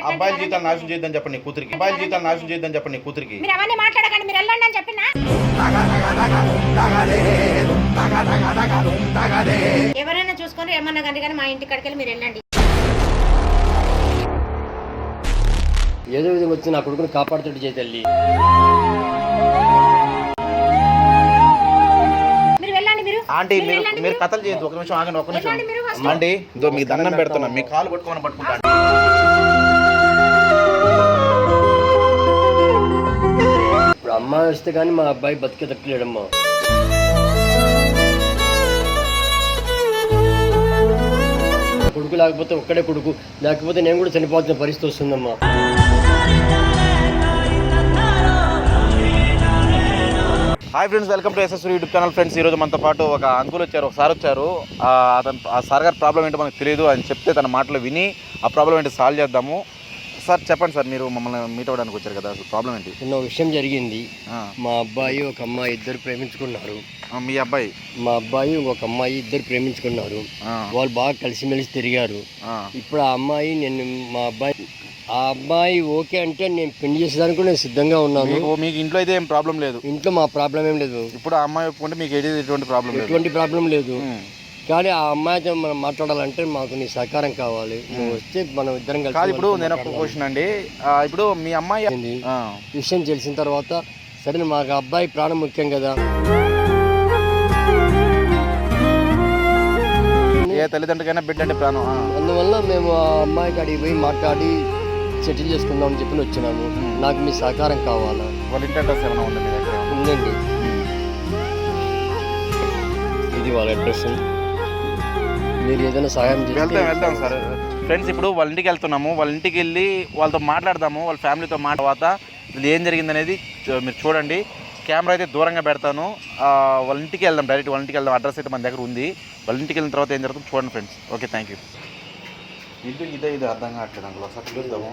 అబ్బాయిల జీవితాలు నాశనం చేయొద్దని చెప్పండి నీ కూతురికి. అబ్బాయిల జీవితాలు నాశనం చేయొద్దని చెప్పండి నీ కూతురికి. మీరు అవన్నీ మాట్లాడకండి, మీరు వెళ్ళండి అని చెప్పినా. ఎవరైనా చూసుకొని ఏమన్నా కానీ మా ఇంటి కాడికి వెళ్ళి మీరు వెళ్ళండి. ఏదో విధంగా వచ్చి నా కొడుకుని కాపాడుతుంటే చేయి తల్లి. ఆంటీ మీరు కథలు చేయొద్దు, ఒక నిమిషం ఆగండి, ఒక నిమిషం ఆంటీ. ఇదో మీకు దండం పెడుతున్నా, మీ కాలు పట్టుకోమని పట్టుకుంటాను. ఇప్పుడు అమ్మాయి వస్తే కానీ మా అబ్బాయి బతికే తక్కులేడమ్మా. కొడుకు లేకపోతే ఒక్కడే కొడుకు, లేకపోతే నేను కూడా చనిపోతున్న పరిస్థితి వస్తుందమ్మా. Hi friends, welcome to SS YouTube channel. Friends, ఈరోజు మనతో పాటు ఒక అంకుల్ వచ్చారు, ఒక సార్ వచ్చారు. ఆ సార్ గారి ప్రాబ్లం ఏంటో మనకు తెలియదు అని చెప్తే తన మాటలు విని ఆ ప్రాబ్లం ఏంటో సాల్వ్ చేద్దాము. సార్ చెప్పండి సార్, మీరు మమ్మల్ని మీట్ అవ్వడానికి వచ్చారు కదా, అసలు ప్రాబ్లం ఏంటి? చిన్న విషయం జరిగింది. మా అబ్బాయి ఒక అమ్మాయి ఇద్దరు ప్రేమించుకున్నారు. మీ అబ్బాయి? మా అబ్బాయి ఒక అమ్మాయి ఇద్దరు ప్రేమించుకున్నారు. వాళ్ళు బాగా కలిసిమెలిసి తిరిగారు. ఇప్పుడు ఆ అమ్మాయి ఆ అబ్బాయి ఓకే అంటే నేను పెళ్లి చేసేదానికి నేను సిద్ధంగా ఉన్నాను. మీకు ఇంట్లో అయితే ఏం ప్రాబ్లం లేదు? ఇంట్లో మా ప్రాబ్లం ఏం లేదు. ఇప్పుడు ఆ అమ్మాయి ఒప్పుకుంటే మీకు ఎటువంటి ప్రాబ్లం లేదు. కానీ ఆ అమ్మాయితో మనం మాట్లాడాలంటే మాకు నీ సహకారం కావాలి. నువ్వు వస్తే మనం ఇద్దరం కలిసి. ఇప్పుడు నేను ఒక క్వశ్చన్ అండి, ఇప్పుడు మీ అమ్మాయి విషయం తెలిసిన తర్వాత సరే మాకు అబ్బాయి ప్రాణం ముఖ్యం కదా. ఏ తల్లిదండ్రులకైనా బిడ్డ అంటే ప్రాణం. అందువల్ల మేము ఆ అమ్మాయికి అడిగి పోయి మాట్లాడి సెటిల్ చేసుకుందాం అని చెప్పి వచ్చినాము. నాకు మీ సహకారం కావాలా? వాళ్ళ ఇంటి అడ్రస్ ఏమైనా ఉంది మీ దగ్గర? ఉందండి, ఇది వాళ్ళ అడ్రస్. మీరు ఏదైనా సహాయం చేస్తే వెళ్తాం సార్. ఫ్రెండ్స్, ఇప్పుడు వాళ్ళ ఇంటికి వెళ్తున్నాము. వాళ్ళ ఇంటికి వెళ్ళి వాళ్ళతో మాట్లాడదాము. వాళ్ళ ఫ్యామిలీతో తర్వాత ఇది ఏం జరిగిందనేది మీరు చూడండి. కెమెరా అయితే దూరంగా పెడతాను. వాళ్ళ ఇంటికి వెళ్దాం, డైరెక్ట్ వాళ్ళ ఇంటికి వెళ్దాం. అడ్రస్ అయితే మన దగ్గర ఉంది. వాళ్ళ ఇంటికి వెళ్ళిన తర్వాత ఏం జరుగుతుంది చూడండి ఫ్రెండ్స్. Okay, thank you. ఇంటికి ఇది అర్థం కావట్లేదు అందులో. ఒకసారి చూద్దాము.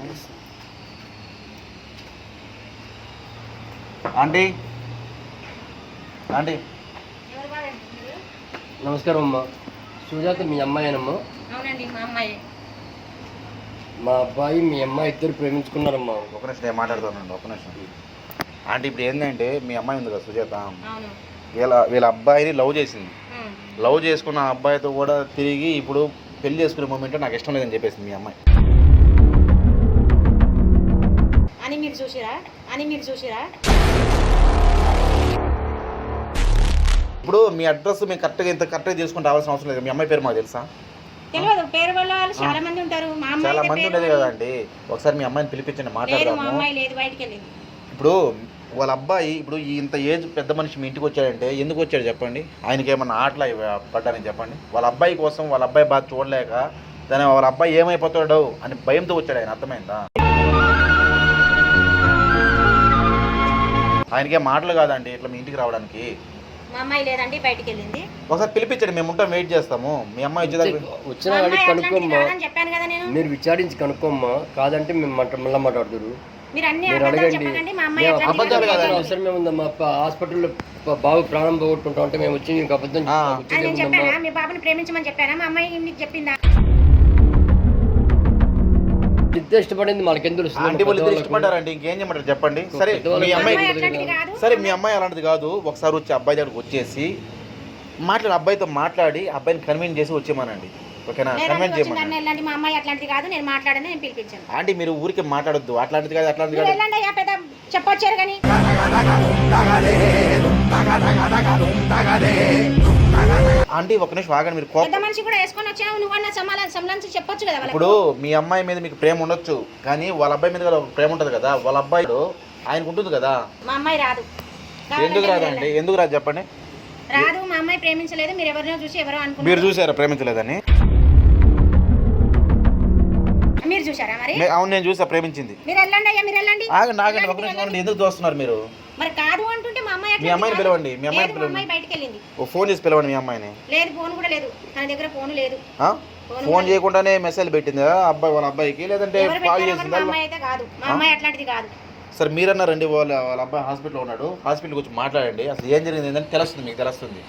ఆంటీ ఆంటీ నమస్కారం అమ్మా. సుజాత మీ అమ్మాయినమ్మా? అవునండి, మా అమ్మాయి. మా అబ్బాయి మీ అమ్మాయి ఇద్దరు ప్రేమించుకున్నారమ్మా. ఒక నిమిషం నేను మాట్లాడుతానండి, ఒక నిమిషం. ఆంటీ, ఇప్పుడు ఏంటంటే మీ అమ్మాయి ఉంది కదా సుజాత, వీళ్ళ అబ్బాయిని లవ్ చేసింది. లవ్ చేసుకున్న అబ్బాయితో కూడా తిరిగి ఇప్పుడు పెళ్లి చేసుకునే మూమెంట్ నాకు ఇష్టం లేదని చెప్పేసింది మీ అమ్మాయి. అని మీరు చూసిరా? ఇప్పుడు మీ అడ్రస్ మేము కరెక్ట్గా తీసుకుని రావాల్సిన అవసరం లేదు. మీ అమ్మాయి పేరు మాకు తెలుసా? తెలియదు. పేరు వల్ల చాలా మంది ఉంటారు. చాలా మంది ఉండేది కదా అండి. ఒకసారి మీ అమ్మాయిని పిలిపించండి, మాట్లాడదాము. ఇప్పుడు వాళ్ళ అబ్బాయి ఇప్పుడు ఇంత ఏజ్ పెద్ద మనిషి మీ ఇంటికి వచ్చాడంటే ఎందుకు వచ్చాడు చెప్పండి? ఆయనకి ఏమన్నా ఆటలు పడ్డానని చెప్పండి. వాళ్ళ అబ్బాయి కోసం వాళ్ళ అబ్బాయి బాధ చూడలేక వాళ్ళ అబ్బాయి ఏమైపోతాడో అని భయంతో వచ్చాడు ఆయన. అర్థమైందా? ఆయనకే మాటలు కాదండి ఇట్లా మీ ఇంటికి రావడానికి. మా అమ్మాయి లేదండి, బయటికి వెళ్ళింది. ఒకసారి పిలిపించండి, మేము ఉంటాం, వెయిట్ చేస్తాము. మీ అమ్మాయి వచ్చినా కనుక్కోమ్మా, మీరు విచారించి కనుక్కోమ్మా. కాదంటే మేము మళ్ళీ మాట్లాడుతురు. మీరు అడగండి. అబద్ధాలు కాదండి. సరే మేము మా హాస్పిటల్లో బాబు ప్రాణం పోగొట్టుకుంటాం అంటే మేము వచ్చి మీకు అబద్ధం మీ బాబుని ప్రేమించమని చెప్పారా? మా అమ్మాయి మీకు చెప్పిందా? ఇద్దరు ఇష్టపడింది మనకెందుకు ఇష్టపడ్డారండి, ఇంకేం చేయమంటారు చెప్పండి. సరే మీ అమ్మాయి అలాంటిది కాదు. ఒకసారి వచ్చి అబ్బాయి దగ్గరకు వచ్చేసి అబ్బాయితో మాట్లాడి అబ్బాయిని కన్విన్స్ చేసి వచ్చేమనండి. ఓకేనా? కన్విన్స్ చేయమని. మా అమ్మాయి అట్లాంటిది కాదు, నేను మాట్లాడని నేను పిలిపించాను. ఆంటీ, మీరు ఊరికే మాట్లాడొద్దు. అట్లాంటిది కాదు, అట్లాంటిది కాదు చెప్పొచ్చారు కానీ. ఆంటీ, ఒక నిమిషం ఆగండి. మీరు పెద్ద మనిషి కూడా వేసుకొని వచ్చావు, నువ్వు సంబంధించి చెప్పొచ్చు కదా. ఇప్పుడు మీ అమ్మాయి మీద మీకు ప్రేమ ఉండొచ్చు, కానీ వాళ్ళ అబ్బాయి మీద ప్రేమ ఉంటుంది కదా. వాళ్ళ అబ్బాయి ఆయనకు ఉంటుంది కదా. మా అమ్మాయి రాదు. ఎందుకు రాదండి? ఎందుకు రాదు చెప్పండి? రాదు. మా అమ్మాయి ప్రేమించలేదు. మీరు ఎవరినో చూసి ఎవరో అనుకున్నారు. మీరు చూసారా ప్రేమించలేదని? మీరు చూసారా? మరి అవును, నేను చూసా ప్రేమించింది. మీరు వెళ్ళండి అయ్యా, మీరు వెళ్ళండి. ఆగండి ఒక నిమిషం. ఎందుకు చూస్తున్నారు మీరు? మరి కాదు అంటుంటే మా అమ్మాయి మీ అమ్మాయిని పిలవండి. మీ అమ్మాయి బయటికి వెళ్ళింది. ఫోన్ చేసి పిలవండి మీ అమ్మాయిని. లేదు, ఫోన్ కూడా లేదు తన దగ్గర. ఫోన్ లేదు. ఫోన్ చేయకుండానే మెసేజ్ పెట్టిందా అబ్బాయి వాళ్ళ అబ్బాయికి? లేదంటే కాల్ చేసిందా? మా అమ్మాయి అయితే కాదు. మా అమ్మాయి అట్లాంటిది కాదు. సరే మీరన్నా రండి, వాళ్ళ అబ్బాయి హాస్పిటల్లో ఉన్నాడు. హాస్పిటల్కి వచ్చి మాట్లాడండి. అసలు ఏం జరిగింది ఏంటంటే తెలుస్తుంది, మీకు తెలుస్తుంది.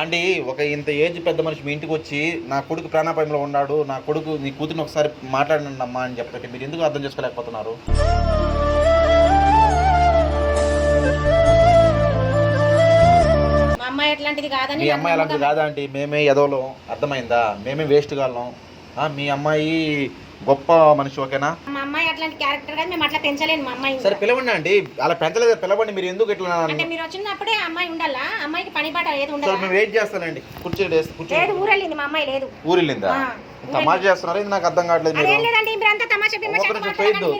అండి ఒక ఇంత ఏజ్ పెద్ద మనిషి మీ ఇంటికి వచ్చి నా కొడుకు ప్రాణాపాయంలో ఉన్నాడు, నా కొడుకు నీ కూతురిని ఒకసారి మాట్లాడండి అమ్మా అని చెప్తే మీరు ఎందుకు అర్థం చేసుకోలేకపోతున్నారు? మా అమ్మాయి ఎట్లాంటిది కాదని మీ అమ్మాయి అలాంటిది కాదా అంటే మేమే ఎదవలో అర్థమైందా? మేమే వేస్ట్ గాళ్ళం. మీ అమ్మాయి గొప్ప మనిషి, ఓకేనా? మా అమ్మాయి అట్లాంటి క్యారెక్టర్ కాదు, మేము అట్లా పెంచలేను మా అమ్మాయి. సరే పిలవండి అండి, అలా పెంచలేదు పిలవండి. మీరు ఎందుకు ఇట్లా అంటే మీరు వచ్చినప్పుడే ఆ అమ్మాయి ఉండాలా? అమ్మాయికి పని పాట ఏది సరే ఉండదు. మేము వెయిట్ చేస్తానండి. కూర్చోండి లేదు, ఊరెళ్ళింది మా అమ్మాయి. లేదు, ఊరిల్లిందా? తమాషా చేస్తున్నారు, ఇది నాకు అర్థం కావట్లేదు. మీరు అదేం లేదండి, మీరంతా తమాషా తొయ్యద్దు,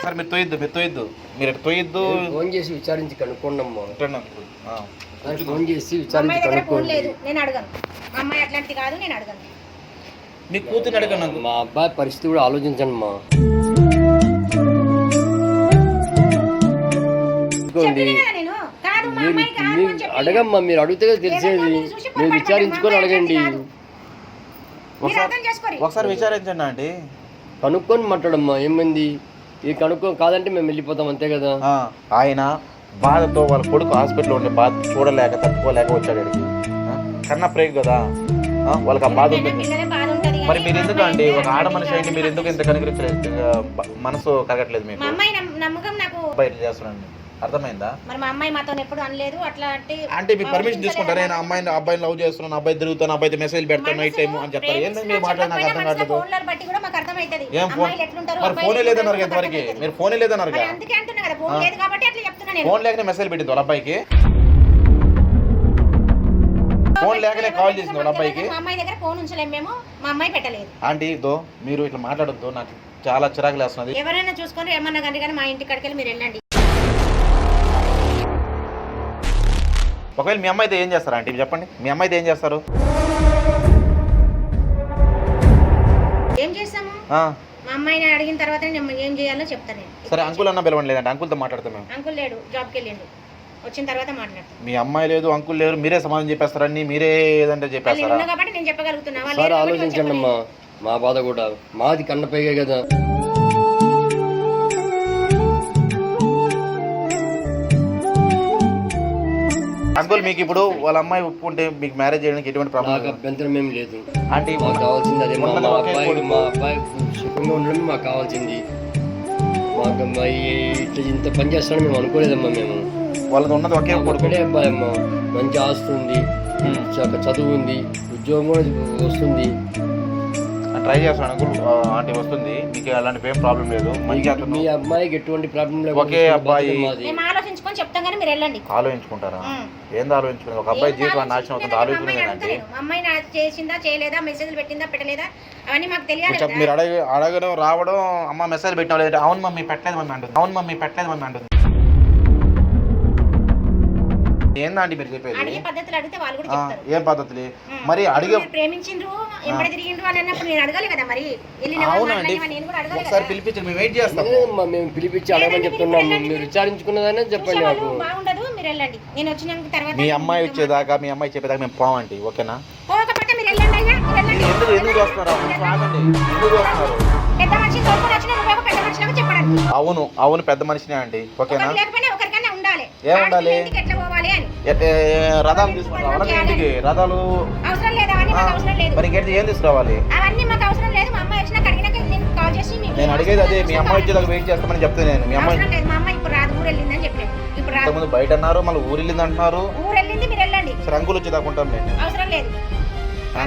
సరే మీరు తొయ్యద్దు, మీరు తొయ్యద్దు. ఫోన్ చేసి విచారించి కనుక్కోండమ్మా. ఫోన్ చేసి మా విచారించి అమ్మాయి దగ్గర ఫోన్ కనుక్కోండి. లేదు, నేను అడగను. మా అమ్మాయి అట్లాంటిది కాదు, నేను అడగను. మీ కూతురు అడగను నాకు. మా అబ్బాయి పరిస్థితి కూడా ఆలోచించండి మా. చెప్పినా కదా నేను, కాదు మా అమ్మాయి కాదు అని చెప్పి. అడగమ్మా, మీరు అడిగితే తెలిసేది. మీరు విచారించుకొని అడగండి. మీరు అర్థం చేసుకోరి. ఒకసారి విచారించండి అండి, కనుక్కొని మాట్లాడమ్మా. ఏమైంది? ఈ కనుక్కో కాదంటే మేము వెళ్ళిపోతాం, అంతే కదా. ఆయన బాధతో వాళ్ళ కొడుకు హాస్పిటల్లో ఉండే బాధ చూడలేక తట్టుకోలేక వచ్చాడు ఇక్కడికి. కన్న ప్రేక్ కదా, వాళ్ళకి ఆ బాధ ఉంటుంది. పిల్లలే బాధ ఉంటది. మరి మీరు ఎందుకు అండి ఒక ఆడ మనిషి అయింది, మీరు ఎందుకు ఇంత కనికరించలేదు? మనసు కరగట్లేదు మీకు? మా అమ్మాయి నమ్మకం నాకు బయట చేస్తున్నాండి, అర్థమైందా? మరి మా అమ్మాయి మాతో ఎప్పుడు అనలేదు అట్లా అంటే మీరు పర్మిషన్ తీసుకుంటారా? నేను అమ్మాయిని అబ్బాయిని లవ్ చేస్తున్నాను, అబ్బాయి తిరుగుతాను, అబ్బాయి మెసేజ్ పెడతాను నైట్ టైం అని చెప్తారు. ఏంటంటే మీరు మాట్లాడి నాకు అర్థం కావట్లేదు. ఫోన్ల బట్టి కూడా మాకు అర్థమైతది. ఏం ఫోన్? మరి ఫోనే లేదన్నారు ఎంతవరకు? మీరు ఫోనే లేదన్నారు కదా. అందుకే అంటున్నా కదా, ఫోన్ లేదు కాబట్టి అట్లా చెప్తున్నా నేను. ఫోన్ లేకనే మెసేజ్ పెట్టింది వాళ్ళ అబ్బాయికి, ఫోన్ లేకనే కాల్ చేసింది వాళ్ళ అబ్బాయికి. మా అమ్మాయి దగ్గర ఫోన్ ఉంచలేము మేము, మా అమ్మాయి పెట్టలేదు. ఆంటీ దో మీరు ఇట్లా మాట్లాడొద్దు, నాకు చాలా చిరాకు లేస్తున్నది. ఎవరైనా చూసుకొని ఏమన్నా కానీ మా ఇంటి కాడికి వెళ్ళి మీరు వెళ్ళండి. ఒకవేళ మీ అమ్మాయితో ఏం చేస్తారు ఆంటీ చెప్పండి? మీ అమ్మాయితో ఏం చేస్తారు? ఏం చేస్తాము? మా అమ్మాయిని అడిగిన తర్వాత నేను ఏం చేయాలో చెప్తాను. సరే అంకుల్ అన్న పిలవండి, లేదంటే అంకుల్తో మాట్లాడతాం మేము. అంకుల్ లేడు, జాబ్కి వెళ్ళిండు. వచ్చిన తర్వాత మాట్లాడతాం. మీ అమ్మాయి లేదు, అంకుల్ లేరు, మీరే సమాధానం చెప్పేస్తారని మీరే ఏదంటే చెప్పేస్తారా? కాబట్టి నేను చెప్పగలుగుతున్నా. సార్ ఆలోచించండి అమ్మా, మా బాధ కూడా మాది కన్నపైగా కదా. అంకుల్ మీకు ఇప్పుడు వాళ్ళ అమ్మాయి ఒప్పుకుంటే మీకు మ్యారేజ్ చేయడానికి ఎటువంటి ప్రాబ్లం? నాకు అభ్యంతరం ఏం లేదు. అంటే మాకు కావాల్సింది అదే, మా అబ్బాయి సుఖంగా ఉండడం మాకు కావాల్సింది. మాకు అమ్మాయి ఇట్లా ఇంత పని చేస్తాడని మేము అనుకోలేదమ్మా. మేము వాళ్ళది ఉన్నది ఒకే ఒకటే అబ్బాయి అమ్మ, మంచి ఆస్తి ఉంది, చదువు ఉంది, ఉద్యోగం కూడా వస్తుంది. ట్రై చేస్తాను అంకుల్, ఆంటీ వస్తుంది, మీకు అలాంటి ఏం ప్రాబ్లం లేదు. మంచిగా మీ అమ్మాయికి ఎటువంటి ప్రాబ్లం లేదు. ఒకే అబ్బాయి. మేము ఆలోచించుకొని చెప్తాం కానీ మీరు వెళ్ళండి. ఆలోచించుకుంటారా? ఏంది ఆలోచించుకుని? ఒక అబ్బాయి జీవితం నాశనం అవుతుంది ఆలోచించుకునేదండి. అమ్మాయి చేసిందా చేయలేదా, మెసేజ్లు పెట్టిందా పెట్టలేదా, అవన్నీ మాకు తెలియాలి. మీరు అడగడం రావడం, అమ్మ మెసేజ్ పెట్టినా లేదంటే అవును మమ్మీ పెట్టలేదు మమ్మీ అంటుంది, అవును మమ్మీ పెట్టలేదు మమ్మీ అంటుంది. ఏందండి మీరు చెప్పేది? అడిగే పద్ధతులు అడిగితే వాళ్ళు కూడా చెప్తారు. ఏం పద్ధతులు? మరి అడిగే ప్రేమించిండ్రు ఎంబడి తిరిగిండ్రు అని అన్నప్పుడు నేను అడగాలి కదా. మరి అవునండి, ఒకసారి పిలిపించి మేము వెయిట్ చేస్తాం. మేము పిలిపించి అడగమని చెప్తున్నాము. మీరు విచారించుకున్నదనే చెప్పండి నాకు. బాగుండదు, మీరు వెళ్ళండి. నేను వచ్చిన తర్వాత మీ అమ్మాయి వచ్చేదాకా, మీ అమ్మాయి చెప్పేదాకా మేము పోవండి, ఓకేనా? పోకపోతే మీరు వెళ్ళండి అయ్యా, వెళ్ళండి. ఎందుకు వస్తున్నారు? ఎందుకు వస్తున్నారు? పెద్ద మనిషి తోడుకొని వచ్చిన నువ్వు పెద్ద మనిషిలాగా చెప్పడానికి. అవును అవును, పెద్ద మనిషినే అండి, ఓకేనా? లేకపోయినా ఒకరికైనా ఉండాలి. ఏముండాలి? ఎట్లా పోవాలి అని రథాలు తీసుకురావాలి ఇంటికి, రథాలు అవసరం లేదు. అవన్నీ మాకు అవసరం లేదు. మరి ఇంకేంటి ఏం తీసుకురావాలి? అవన్నీ మాకు అవసరం లేదు. మా అమ్మాయి వచ్చినాక అడిగినాక నేను కాల్ చేసి నేను అడిగేది అదే, మీ అమ్మాయి వచ్చేదాకా వెయిట్ చేస్తామని చెప్తే నేను. మీ అమ్మాయి అవసరం లేదు. మా అమ్మాయి ఇప్పుడు రాదు, ఊరు వెళ్ళిందని చెప్పలేదు. ఇప్పుడు రాదు. ముందు బయట అన్నారు, మళ్ళీ ఊరు వెళ్ళింది అంటున్నారు. ఊరు వెళ్ళింది, మీరు వెళ్ళండి. సరే అంకుల్ వచ్చేదాకా ఉంటాం నేను. అవసరం లేదు.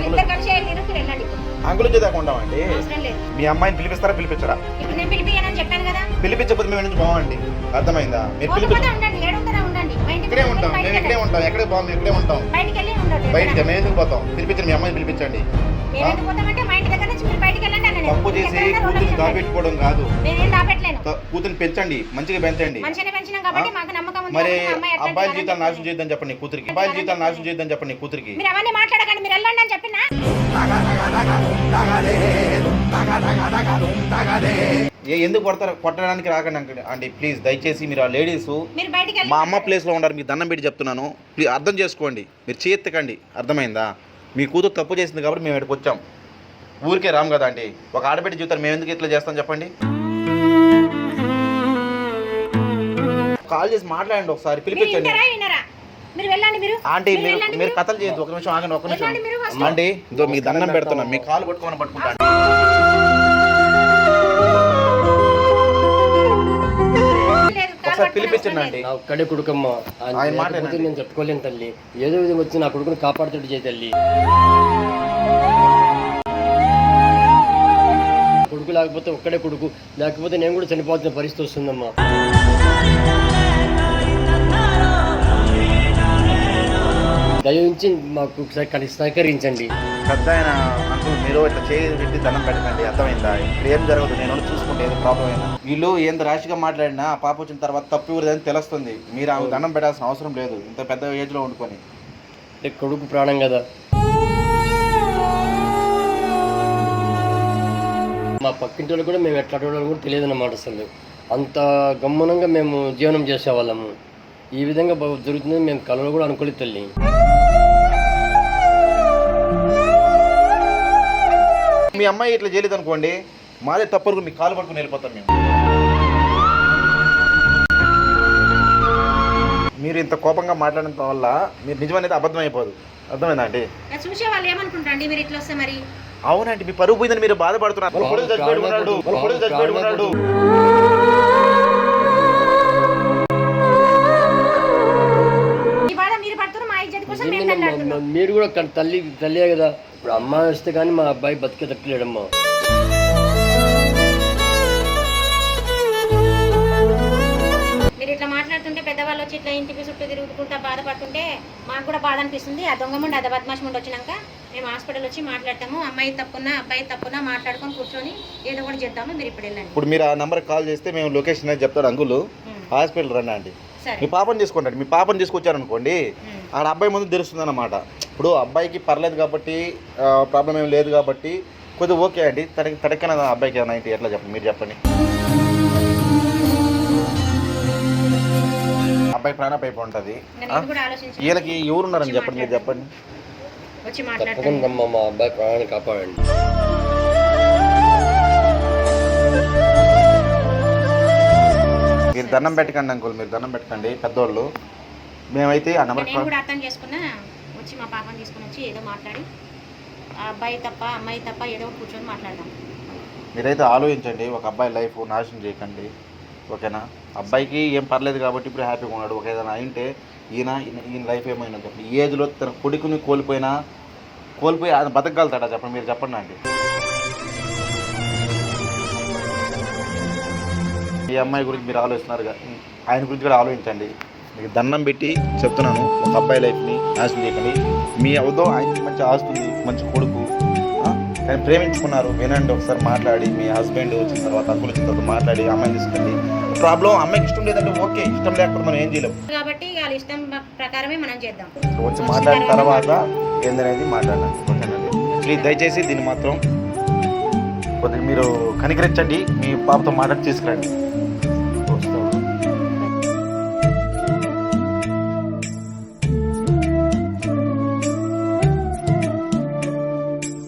ఇద్దరు కలిసి వెళ్ళిరు, మీరు వెళ్ళండి. అంకుల్ వచ్చేదాకా ఉంటామండి. అవసరం లేదు. మీ అమ్మాయిని పిలిపిస్తారా పిలిపించరా? ఇప్పుడు నేను పిలిపియనని చెప్పాను కదా. పిలిపించకపోతే మేము నుంచి పోవండి, అర్థమైందా? మీరు పోకపోతే ఉండండి, ఏడుంటారా ఉండండి. మా ఇంటికి ఇక్కడే ఉంటాం, మేము ఇక్కడే ఉంటాం. ఎక్కడికి పోం, మేము ఇక్కడే ఉంటాం. బయటికి వెళ్ళి ఉండదు. బయటికి మేము ఎందుకు పోతాం? పిలిపించండి, మీ అమ్మాయిని పిలిపించండి. మేము ఎందుకు పోతామంటే మా ఇంటి దగ్గర నుంచి మీరు బయటికి వెళ్ళండి అన్న. తప్పు చేసి కూతురు దాపెట్టుకోవడం కాదు, నేనేం దాపెట్టలేను. కూతురు పెంచండి, మంచిగా పెంచండి. మంచిగా పెంచినాం కాబట్టి మాకు నమ్మకం ఉంది. మరి మా అమ్మాయి అబ్బాయిల జీవితాలు నాశనం చేయొద్దని చెప్పండి కూతురికి. అబ్బాయిల జీవితాలు నాశనం చేయొద్దని చెప్పండి కూతురికి. మీరు అవన్నీ మాట్లాడకండి, మీరు వెళ్ళండి అని చెప్పినా. ఎందుకు కొడతారు? కొట్టడానికి రాకండి అండి ప్లీజ్, దయచేసి మీరు ఆ లేడీస్ మీరు బయటికి వెళ్ళి మా అమ్మ ప్లేస్లో ఉన్నారు, మీకు దండం పెట్టి చెప్తున్నాను, ప్లీజ్ అర్థం చేసుకోండి, మీరు చేయెత్తకండి, అర్థమైందా? మీ కూతురు తప్పు చేసింది కాబట్టి మేము ఇక్కడికి వచ్చాం, ఊరికే రాము కదా అండి. ఒక ఆడబిడ్డ జీవితాన్ని మేము ఎందుకు ఇట్లా చేస్తాం చెప్పండి? కాల్ చేసి మాట్లాడండి, ఒకసారి పిలిపించండి. మీరు వెళ్ళండి మీరు ఆంటీ మీరు కథలు చేయొద్దు, ఒక నిమిషం ఆగండి, ఒక నిమిషం వెళ్ళండి మీరు first. ఆంటీ ఇదో మీకు దండం పెడుతున్నా, మీ కాలు పట్టుకోమని పట్టుకుంటాను. లేదు, కాలు ఒకసారి పట్టుకునే పిలిపించండి అవసరం ఆంటీ. లేదు. నా ఒక్కడే కొడుకమ్మ ఆయన మాట లేకపోతే వినండి. నేను చెప్పుకోలేను తల్లి. ఏదో విధంగా వచ్చి నా కొడుకుని కాపాడుతూ చేయి తల్లి. కొడుకు లేకపోతే ఒక్కడే కొడుకు, లేకపోతే నేను కూడా చనిపోతున్న పరిస్థితి వస్తుందమ్మా. దయించి మాకు ఒకసారి సహకరించండి. పెద్ద ఆయన అంకుల్ మీరు ఇట్లా చేయి పెట్టి దండం పెట్టకండి, అర్థమైందా? ఇప్పుడు ఏం జరగదు, నేను చూసుకుంటే ఏదో ప్రాబ్లం అయినా. వీళ్ళు ఎంత ర్యాష్గా మాట్లాడినా ఆ పాప వచ్చిన తర్వాత తప్పు ఎవరిదని తెలుస్తుంది. మీరు ఆ దండం పెట్టాల్సిన అవసరం లేదు, ఇంత పెద్ద ఏజ్లో వండుకొని. అంటే కొడుకు ప్రాణం కదా. మా పక్కింటి వాళ్ళు కూడా మేము ఎట్లా వాళ్ళని కూడా తెలియదు అన్నమాట. అసలు అంత గమ్మనంగా మేము జీవనం చేసేవాళ్ళము. ఈ విధంగా జరుగుతుందని మేము కలలో కూడా అనుకోలేదు తల్లి. మీ అమ్మాయి ఇట్లా చేయలేదు అనుకోండి, మాదే తప్పరు, మీ కాలు పట్టుకుని వెళ్ళిపోతాం మేము. మీరు ఇంత కోపంగా మాట్లాడడం వల్ల మీరు నిజమనేది అబద్ధం అయిపోదు, అర్థమైందా అండి? చూసే వాళ్ళు ఏమనుకుంటారండి మీరు ఇట్లా వస్తే? మరి అవునండి, మీ పరుగు పోయిందని మీరు బాధపడుతున్నారు. వాళ్ళ కొడుకు చచ్చిపోయి ఉన్నాడు, వాళ్ళ కొడుకు చచ్చిపోయి ఉన్నాడు. ఈ బాధ మీరు పడుతున్నారు, మా ఇజ్జత్ కోసం మేము మాట్లాడుతున్నాం. మీరు కూడా తల్లియే కదా. ఇప్పుడు అమ్మ వస్తే కానీ మా అబ్బాయి బతికే తట్టలేడమ్మా. మీరు ఇట్లా మాట్లాడుతుంటే పెద్దవాళ్ళు వచ్చి ఇట్లా ఇంటికి చుట్టూ తిరుగుతుంటా బాధపడుతుంటే మాకు కూడా బాధ అనిపిస్తుంది. ఆ దొంగముండి అది బద్మాష్ ముండి వచ్చినాక మేము హాస్పిటల్ వచ్చి మాట్లాడతాము. అమ్మాయి తప్పున్నా అబ్బాయి తప్పున్నా మాట్లాడుకొని కూర్చొని ఏదో కూడా చేద్దాము. మీరు ఇప్పుడు వెళ్ళండి. ఇప్పుడు మీరు ఆ నెంబర్కి కాల్ చేస్తే మేము లొకేషన్ అనేది చెప్తాడు అంకుల్, హాస్పిటల్ రండి అండి. మీ పాపను తీసుకుంటాడు, మీ పాపను తీసుకొచ్చారనుకోండి ఆడ అబ్బాయి ముందు తెలుస్తుంది అన్నమాట. ఇప్పుడు అబ్బాయికి పర్లేదు కాబట్టి ప్రాబ్లం ఏం లేదు కాబట్టి కొద్దిగా ఓకే అండి. తడక్కన అబ్బాయికి ఏమైనా అయితే ఎట్లా చెప్పండి, మీరు చెప్పండి. అబ్బాయి ప్రాణం అయిపోయి ఉంటుంది. వీళ్ళకి ఎవరున్నారని చెప్పండి, మీరు చెప్పండి. తప్పకుండా మా అబ్బాయి ప్రాణాన్ని కాపాడండి. మీరు దండం పెట్టకండి అంకుల్, మీరు దండం పెట్టకండి పెద్దోళ్ళు. మేమైతే ఆ నెంబర్ కూడా అర్థం చేసుకున్నా వచ్చి మా పాపని తీసుకుని వచ్చి ఏదో మాట్లాడి ఆ అబ్బాయి తప్ప అమ్మాయి తప్ప ఏదో కూర్చొని మాట్లాడదాం. మీరైతే ఆలోచించండి, ఒక అబ్బాయి లైఫ్ నాశనం చేయకండి, ఓకేనా? అబ్బాయికి ఏం పర్లేదు కాబట్టి ఇప్పుడు హ్యాపీగా ఉన్నాడు. ఒక ఏదైనా అయింటే ఈయన లైఫ్ ఏమైనా చెప్పండి. ఈ ఏజ్లో తన కొడుకుని కోల్పోయి ఆయన బతకగలుగుతాడా చెప్పండి, మీరు చెప్పండి అండి. ఈ అమ్మాయి గురించి మీరు ఆలోచిస్తున్నారు, ఆయన గురించి కూడా ఆలోచించండి. మీకు దండం పెట్టి చెప్తున్నాను, ఒక అబ్బాయి లైఫ్ని నాశనం చేయకండి. మీ అవుదో ఆయనకి మంచి ఆస్తుంది, మంచి కొడుకు, కానీ ప్రేమించుకున్నారు. వినండి, ఒకసారి మాట్లాడి మీ హస్బెండ్ వచ్చిన తర్వాత అంకుల్ వచ్చిన తర్వాత మాట్లాడి అమ్మాయిని తీసుకెళ్ళి. ప్రాబ్లం అమ్మాయికి ఇష్టం లేదంటే ఓకే, ఇష్టం లేకపోతే మనం ఏం చేయలేము కాబట్టి వాళ్ళ ఇష్టం ప్రకారమే మనం చేద్దాం. వచ్చి మాట్లాడిన తర్వాత ఏందనేది మాట్లాడాలి, ఓకేనండి? ప్లీజ్ దయచేసి దీన్ని మాత్రం కొద్దిగా మీరు కనికరించండి, మీ పాపతో మాట్లాడి తీసుకురండి.